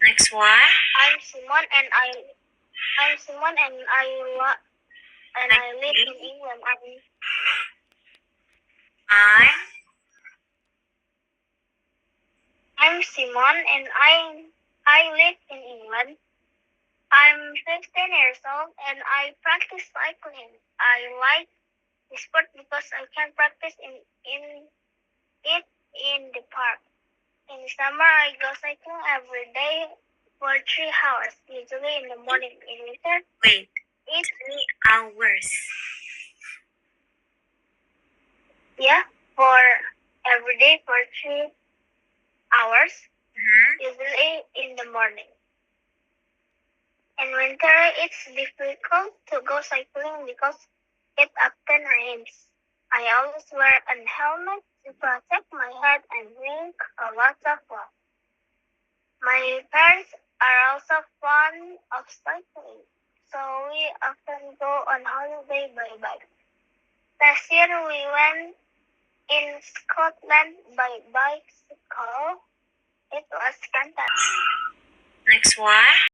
Next one. I'm Simon and I live in England. I'm Simon and I live in England. I'm 15 years old and I practice cycling. I like the sport because I can practice in the park. In summer, I go cycling every day for 3 hours, usually in the morning. In winter, Wait, it's 3 hours. for every day for 3 hours, Mhm. usually in the morning. In winter, it's difficult to go cycling because it often rains. I always wear a helmet to protect my head and drink a lot of water. My parents are also fond of cycling, so we often go on holiday by bike. Last year we went in Scotland by bicycle. It was fantastic. Next one.